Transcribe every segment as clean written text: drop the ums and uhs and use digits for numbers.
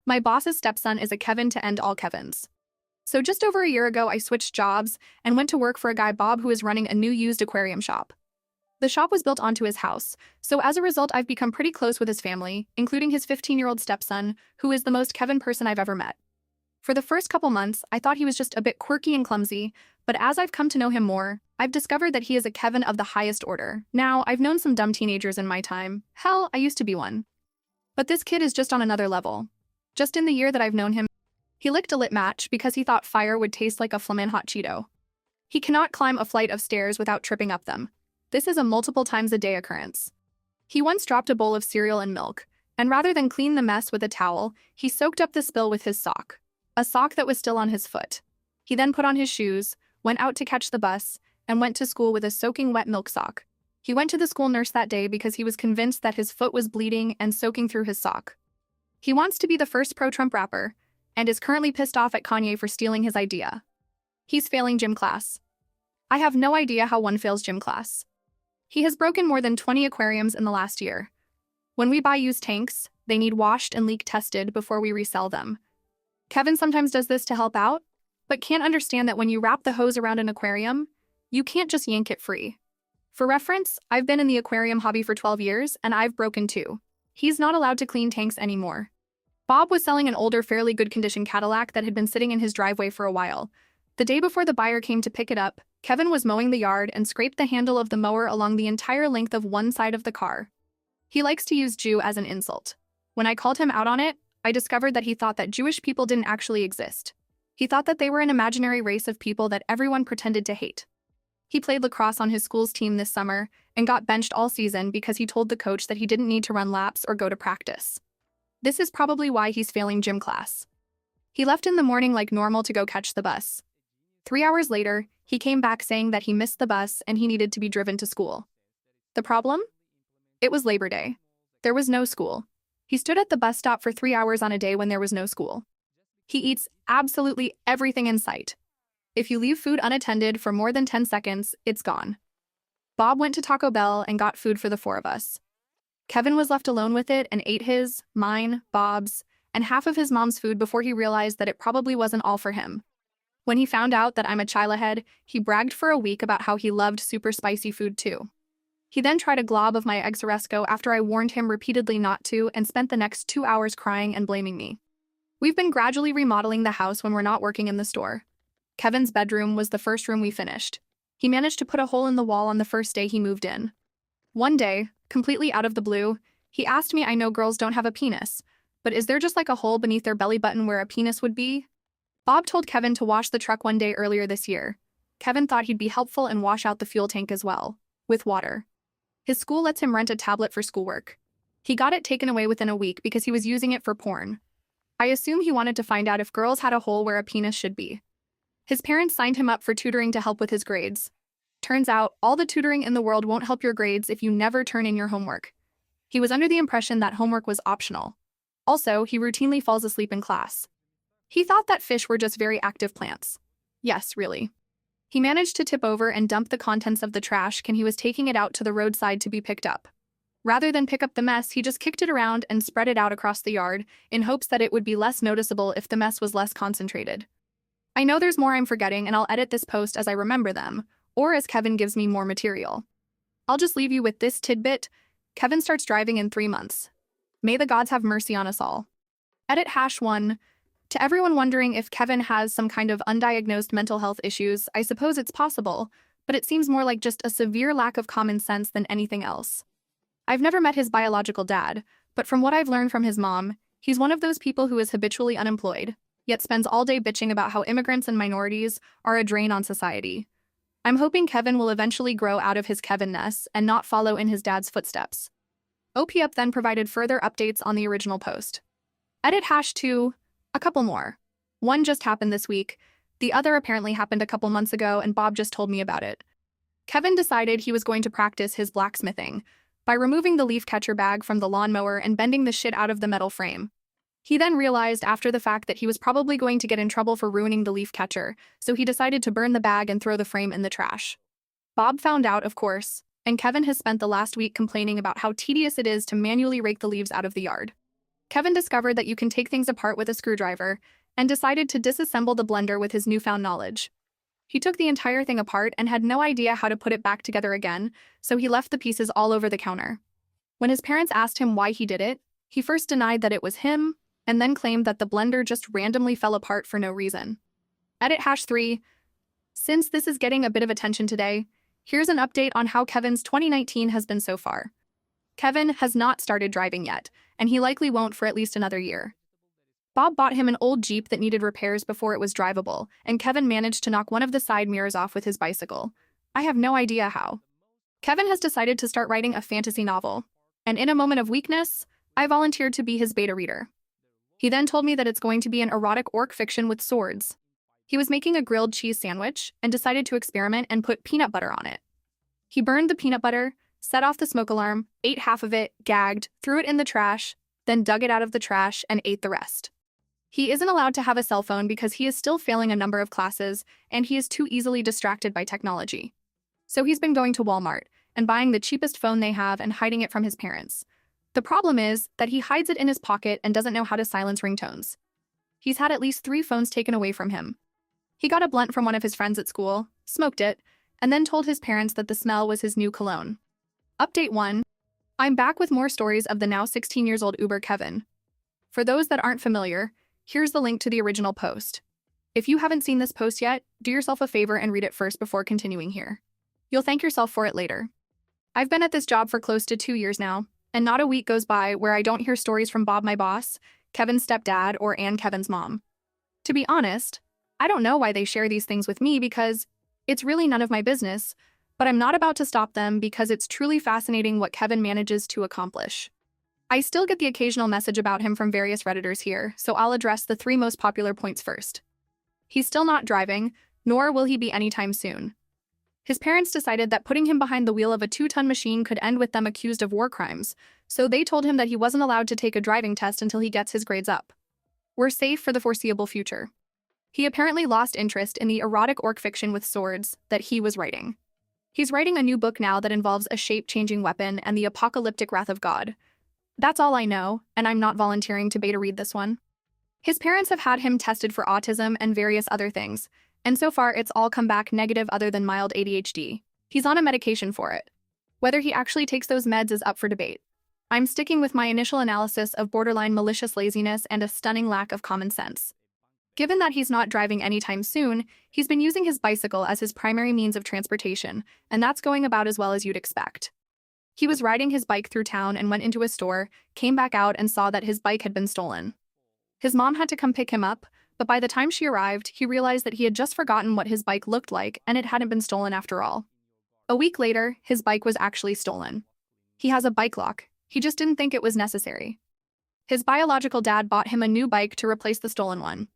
My boss's stepson is a Kevin to end all Kevins. So just over a year ago, I switched jobs and went to work for a guy Bob who is running a new used aquarium shop. The shop was built onto his house, so as a result I've become pretty close with his family, including his 15-year-old stepson, who is the most Kevin person I've ever met. For the first couple months, I thought he was just a bit quirky and clumsy, but as I've come to know him more, I've discovered that he is a Kevin of the highest order. Now, I've known some dumb teenagers in my time. Hell, I used to be one. But this kid is just on another level. Just in the year that I've known him, he licked a lit match because he thought fire would taste like a Flamin Hot Cheeto. He cannot climb a flight of stairs without tripping up them. This is a multiple times a day occurrence. He once dropped a bowl of cereal and milk, and rather than clean the mess with a towel, he soaked up the spill with his sock. A sock that was still on his foot. He then put on his shoes, went out to catch the bus, and went to school with a soaking wet milk sock. He went to the school nurse that day because he was convinced that his foot was bleeding and soaking through his sock. He wants to be the first pro-Trump rapper, and is currently pissed off at Kanye for stealing his idea. He's failing gym class. I have no idea how one fails gym class. He has broken more than 20 aquariums in the last year. When we buy used tanks, they need washed and leak tested before we resell them. Kevin sometimes does this to help out, but can't understand that when you wrap the hose around an aquarium, you can't just yank it free. For reference, I've been in the aquarium hobby for 12 years, and I've broken 2. He's not allowed to clean tanks anymore. Bob was selling an older, fairly good condition Cadillac that had been sitting in his driveway for a while. The day before the buyer came to pick it up, Kevin was mowing the yard and scraped the handle of the mower along the entire length of one side of the car. He likes to use Jew as an insult. When I called him out on it, I discovered that he thought that Jewish people didn't actually exist. He thought that they were an imaginary race of people that everyone pretended to hate. He played lacrosse on his school's team this summer and got benched all season because he told the coach that he didn't need to run laps or go to practice. This is probably why he's failing gym class. He left in the morning like normal to go catch the bus. 3 hours later, he came back saying that he missed the bus and he needed to be driven to school. The problem? It was Labor Day. There was no school. He stood at the bus stop for 3 hours on a day when there was no school. He eats absolutely everything in sight. If you leave food unattended for more than 10 seconds, it's gone. Bob went to Taco Bell and got food for the 4 of us. Kevin was left alone with it and ate his, mine, Bob's, and half of his mom's food before he realized that it probably wasn't all for him. When he found out that I'm a chilahead, he bragged for a week about how he loved super spicy food too. He then tried a glob of my exoresco after I warned him repeatedly not to and spent the next 2 hours crying and blaming me. We've been gradually remodeling the house when we're not working in the store. Kevin's bedroom was the first room we finished. He managed to put a hole in the wall on the first day he moved in. One day, completely out of the blue, he asked me, I know girls don't have a penis, but is there just like a hole beneath their belly button where a penis would be? Bob told Kevin to wash the truck one day earlier this year. Kevin thought he'd be helpful and wash out the fuel tank as well, with water. His school lets him rent a tablet for schoolwork. He got it taken away within a week because he was using it for porn. I assume he wanted to find out if girls had a hole where a penis should be. His parents signed him up for tutoring to help with his grades. Turns out, all the tutoring in the world won't help your grades if you never turn in your homework. He was under the impression that homework was optional. Also, he routinely falls asleep in class. He thought that fish were just very active plants. Yes, really. He managed to tip over and dump the contents of the trash can he was taking it out to the roadside to be picked up. Rather than pick up the mess, he just kicked it around and spread it out across the yard in hopes that it would be less noticeable if the mess was less concentrated. I know there's more I'm forgetting and I'll edit this post as I remember them, or as Kevin gives me more material. I'll just leave you with this tidbit. Kevin starts driving in 3 months. May the gods have mercy on us all. Edit #1. To everyone wondering if Kevin has some kind of undiagnosed mental health issues, I suppose it's possible, but it seems more like just a severe lack of common sense than anything else. I've never met his biological dad, but from what I've learned from his mom, he's one of those people who is habitually unemployed, yet spends all day bitching about how immigrants and minorities are a drain on society. I'm hoping Kevin will eventually grow out of his Kevin-ness and not follow in his dad's footsteps. OPUp then provided further updates on the original post. Edit #2. A couple more. One just happened this week. The other apparently happened a couple months ago and Bob just told me about it. Kevin decided he was going to practice his blacksmithing by removing the leaf catcher bag from the lawnmower and bending the shit out of the metal frame. He then realized after the fact that he was probably going to get in trouble for ruining the leaf catcher, so he decided to burn the bag and throw the frame in the trash. Bob found out, of course, and Kevin has spent the last week complaining about how tedious it is to manually rake the leaves out of the yard. Kevin discovered that you can take things apart with a screwdriver and decided to disassemble the blender with his newfound knowledge. He took the entire thing apart and had no idea how to put it back together again, so he left the pieces all over the counter. When his parents asked him why he did it, he first denied that it was him, and then claimed that the blender just randomly fell apart for no reason. Edit #3. Since this is getting a bit of attention today, here's an update on how Kevin's 2019 has been so far. Kevin has not started driving yet, and he likely won't for at least another year. Bob bought him an old Jeep that needed repairs before it was drivable, and Kevin managed to knock one of the side mirrors off with his bicycle. I have no idea how. Kevin has decided to start writing a fantasy novel, and in a moment of weakness, I volunteered to be his beta reader. He then told me that it's going to be an erotic orc fiction with swords. He was making a grilled cheese sandwich and decided to experiment and put peanut butter on it. He burned the peanut butter, set off the smoke alarm, ate half of it, gagged, threw it in the trash, then dug it out of the trash and ate the rest. He isn't allowed to have a cell phone because he is still failing a number of classes, and he is too easily distracted by technology. So he's been going to Walmart and buying the cheapest phone they have and hiding it from his parents. The problem is that he hides it in his pocket and doesn't know how to silence ringtones. He's had at least 3 phones taken away from him. He got a blunt from one of his friends at school, smoked it, and then told his parents that the smell was his new cologne. Update 1. I'm back with more stories of the now 16-year-old Uber Kevin. For those that aren't familiar, here's the link to the original post. If you haven't seen this post yet, do yourself a favor and read it first before continuing here. You'll thank yourself for it later. I've been at this job for close to 2 years now, and not a week goes by where I don't hear stories from Bob, my boss, Kevin's stepdad, or Ann, Kevin's mom. To be honest, I don't know why they share these things with me because it's really none of my business, but I'm not about to stop them because it's truly fascinating what Kevin manages to accomplish. I still get the occasional message about him from various Redditors here, so I'll address the 3 most popular points first. He's still not driving, nor will he be anytime soon. His parents decided that putting him behind the wheel of a 2-ton machine could end with them accused of war crimes, so they told him that he wasn't allowed to take a driving test until he gets his grades up. We're safe for the foreseeable future. He apparently lost interest in the erotic orc fiction with swords that he was writing. He's writing a new book now that involves a shape-changing weapon and the apocalyptic wrath of God. That's all I know, and I'm not volunteering to beta read this one. His parents have had him tested for autism and various other things, and so far it's all come back negative other than mild ADHD. He's on a medication for it. Whether he actually takes those meds is up for debate. I'm sticking with my initial analysis of borderline malicious laziness and a stunning lack of common sense. Given that he's not driving anytime soon, he's been using his bicycle as his primary means of transportation, and that's going about as well as you'd expect. He was riding his bike through town and went into a store, came back out and saw that his bike had been stolen. His mom had to come pick him up, but by the time she arrived, he realized that he had just forgotten what his bike looked like and it hadn't been stolen after all. A week later, his bike was actually stolen. He has a bike lock. He just didn't think it was necessary. His biological dad bought him a new bike to replace the stolen one.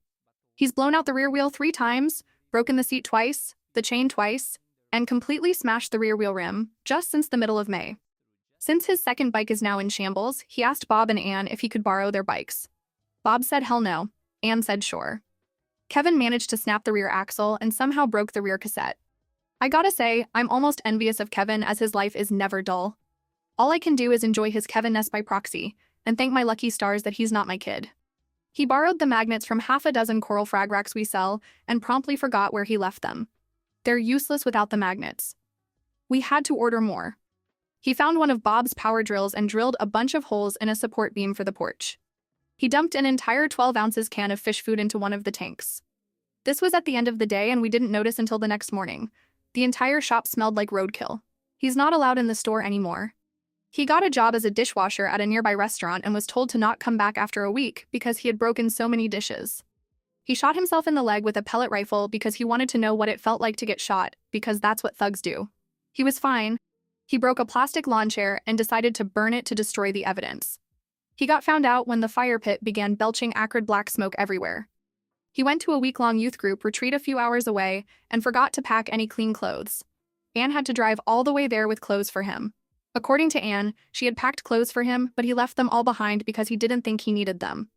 He's blown out the rear wheel 3 times, broken the seat twice, the chain twice, and completely smashed the rear wheel rim just since the middle of May. Since his second bike is now in shambles, he asked Bob and Ann if he could borrow their bikes. Bob said hell no. Ann said sure. Kevin managed to snap the rear axle and somehow broke the rear cassette. I gotta say, I'm almost envious of Kevin as his life is never dull. All I can do is enjoy his Kevin-ness by proxy and thank my lucky stars that he's not my kid. He borrowed the magnets from half a dozen coral frag racks we sell and promptly forgot where he left them. They're useless without the magnets. We had to order more. He found one of Bob's power drills and drilled a bunch of holes in a support beam for the porch. He dumped an entire 12 ounces can of fish food into one of the tanks. This was at the end of the day and we didn't notice until the next morning. The entire shop smelled like roadkill. He's not allowed in the store anymore. He got a job as a dishwasher at a nearby restaurant and was told to not come back after a week because he had broken so many dishes. He shot himself in the leg with a pellet rifle because he wanted to know what it felt like to get shot, because that's what thugs do. He was fine. He broke a plastic lawn chair and decided to burn it to destroy the evidence. He got found out when the fire pit began belching acrid black smoke everywhere. He went to a week-long youth group retreat a few hours away and forgot to pack any clean clothes. Ann had to drive all the way there with clothes for him. According to Ann, she had packed clothes for him, but he left them all behind because he didn't think he needed them.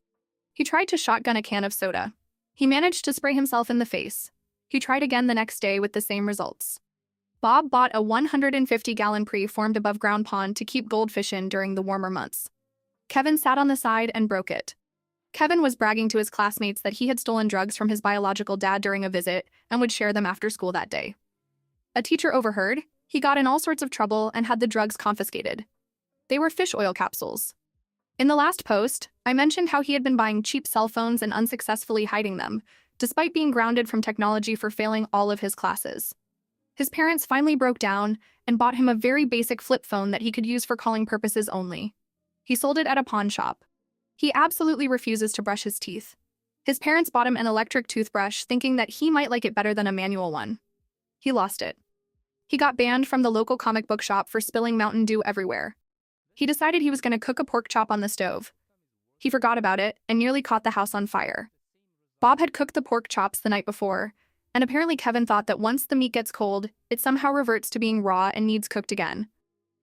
He tried to shotgun a can of soda. He managed to spray himself in the face. He tried again the next day with the same results. Bob bought a 150-gallon pre-formed above-ground pond to keep goldfish in during the warmer months. Kevin sat on the side and broke it. Kevin was bragging to his classmates that he had stolen drugs from his biological dad during a visit and would share them after school that day. A teacher overheard, he got in all sorts of trouble and had the drugs confiscated. They were fish oil capsules. In the last post, I mentioned how he had been buying cheap cell phones and unsuccessfully hiding them, despite being grounded from technology for failing all of his classes. His parents finally broke down and bought him a very basic flip phone that he could use for calling purposes only. He sold it at a pawn shop. He absolutely refuses to brush his teeth. His parents bought him an electric toothbrush, thinking that he might like it better than a manual one. He lost it. He got banned from the local comic book shop for spilling Mountain Dew everywhere. He decided he was going to cook a pork chop on the stove. He forgot about it and nearly caught the house on fire. Bob had cooked the pork chops the night before, and apparently Kevin thought that once the meat gets cold, it somehow reverts to being raw and needs cooked again.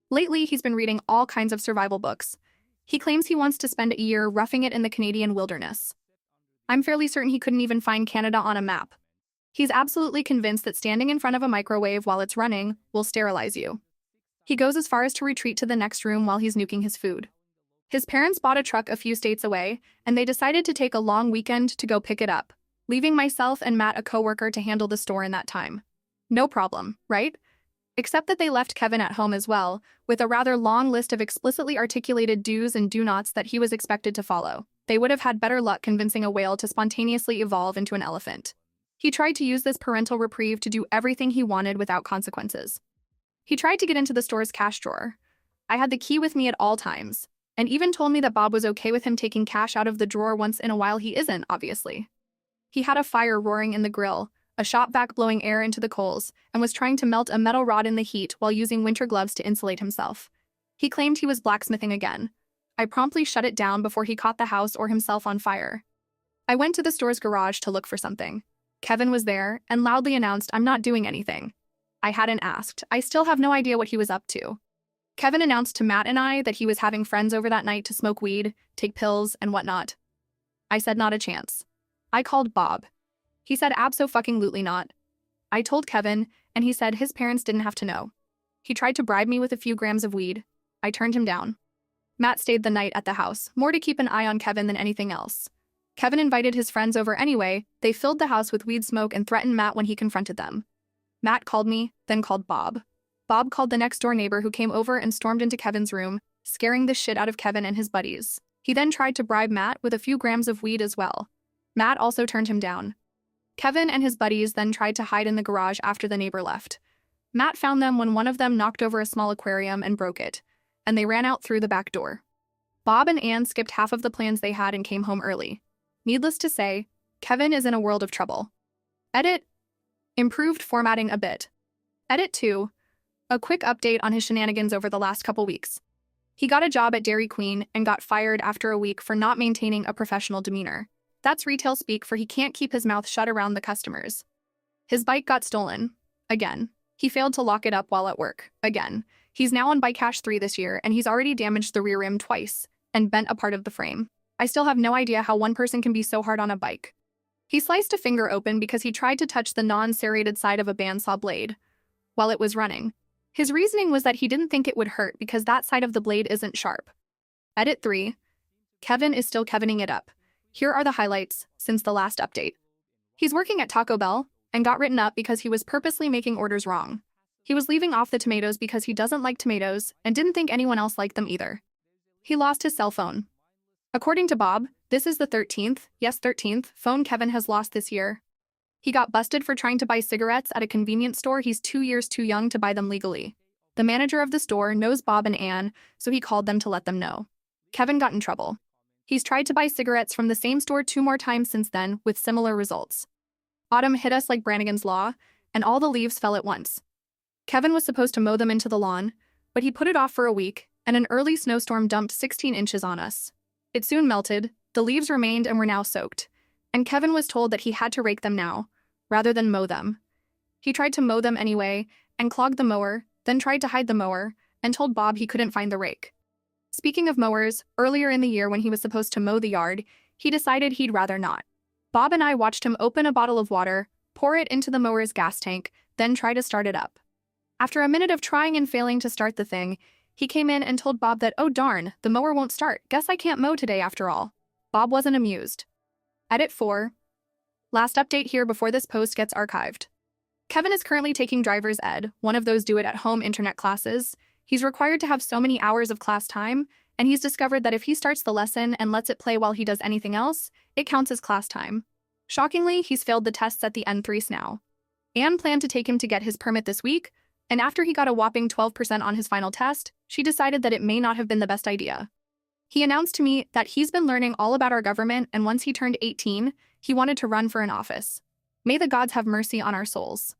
Lately, he's been reading all kinds of survival books. He claims he wants to spend a year roughing it in the Canadian wilderness. I'm fairly certain he couldn't even find Canada on a map. He's absolutely convinced that standing in front of a microwave while it's running will sterilize you. He goes as far as to retreat to the next room while he's nuking his food. His parents bought a truck a few states away, and they decided to take a long weekend to go pick it up, leaving myself and Matt, a coworker, to handle the store in that time. No problem, right? Except that they left Kevin at home as well, with a rather long list of explicitly articulated do's and do-nots that he was expected to follow. They would have had better luck convincing a whale to spontaneously evolve into an elephant. He tried to use this parental reprieve to do everything he wanted without consequences. He tried to get into the store's cash drawer. I had the key with me at all times, and even told me that Bob was okay with him taking cash out of the drawer once in a while. He isn't, obviously. He had a fire roaring in the grill, a shop vac blowing air into the coals, and was trying to melt a metal rod in the heat while using winter gloves to insulate himself. He claimed he was blacksmithing again. I promptly shut it down before he caught the house or himself on fire. I went to the store's garage to look for something. Kevin was there and loudly announced, "I'm not doing anything." I hadn't asked. I still have no idea what he was up to. Kevin announced to Matt and I that he was having friends over that night to smoke weed, take pills, and whatnot. I said not a chance. I called Bob. He said abso-fucking-lutely not. I told Kevin, and he said his parents didn't have to know. He tried to bribe me with a few grams of weed. I turned him down. Matt stayed the night at the house, more to keep an eye on Kevin than anything else. Kevin invited his friends over anyway. They filled the house with weed smoke and threatened Matt when he confronted them. Matt called me, then called Bob. Bob called the next-door neighbor who came over and stormed into Kevin's room, scaring the shit out of Kevin and his buddies. He then tried to bribe Matt with a few grams of weed as well. Matt also turned him down. Kevin and his buddies then tried to hide in the garage after the neighbor left. Matt found them when one of them knocked over a small aquarium and broke it, and they ran out through the back door. Bob and Ann skipped half of the plans they had and came home early. Needless to say, Kevin is in a world of trouble. Edit. Improved formatting a bit. Edit 2. A quick update on his shenanigans over the last couple weeks. He got a job at Dairy Queen and got fired after a week for not maintaining a professional demeanor. That's retail speak for he can't keep his mouth shut around the customers. His bike got stolen. Again. He failed to lock it up while at work. Again. He's now on Bike Cash 3 this year, and he's already damaged the rear rim twice and bent a part of the frame. I still have no idea how one person can be so hard on a bike. He sliced a finger open because he tried to touch the non-serrated side of a bandsaw blade while it was running. His reasoning was that he didn't think it would hurt because that side of the blade isn't sharp. Edit 3. Kevin is still Kevining it up. Here are the highlights since the last update. He's working at Taco Bell and got written up because he was purposely making orders wrong. He was leaving off the tomatoes because he doesn't like tomatoes and didn't think anyone else liked them either. He lost his cell phone. According to Bob, this is the 13th, yes 13th, phone Kevin has lost this year. He got busted for trying to buy cigarettes at a convenience store. He's 2 years too young to buy them legally. The manager of the store knows Bob and Ann, so he called them to let them know. Kevin got in trouble. He's tried to buy cigarettes from the same store 2 more times since then, with similar results. Autumn hit us like Brannigan's Law, and all the leaves fell at once. Kevin was supposed to mow them into the lawn, but he put it off for a week, and an early snowstorm dumped 16 inches on us. It soon melted, the leaves remained and were now soaked, and Kevin was told that he had to rake them now, rather than mow them. He tried to mow them anyway, and clogged the mower, then tried to hide the mower, and told Bob he couldn't find the rake. Speaking of mowers, earlier in the year when he was supposed to mow the yard, he decided he'd rather not. Bob and I watched him open a bottle of water, pour it into the mower's gas tank, then try to start it up. After a minute of trying and failing to start the thing, He came in and told Bob that, oh darn, the mower won't start. Guess I can't mow today after all. Bob wasn't amused. Edit 4. Last update here before this post gets archived. Kevin is currently taking driver's ed, one of those do-it-at-home internet classes. He's required to have so many hours of class time, and he's discovered that if he starts the lesson and lets it play while he does anything else, it counts as class time. Shockingly, he's failed the tests at the N3s now. Anne planned to take him to get his permit this week, and after he got a whopping 12% on his final test, she decided that it may not have been the best idea. He announced to me that he's been learning all about our government, and once he turned 18, he wanted to run for an office. May the gods have mercy on our souls.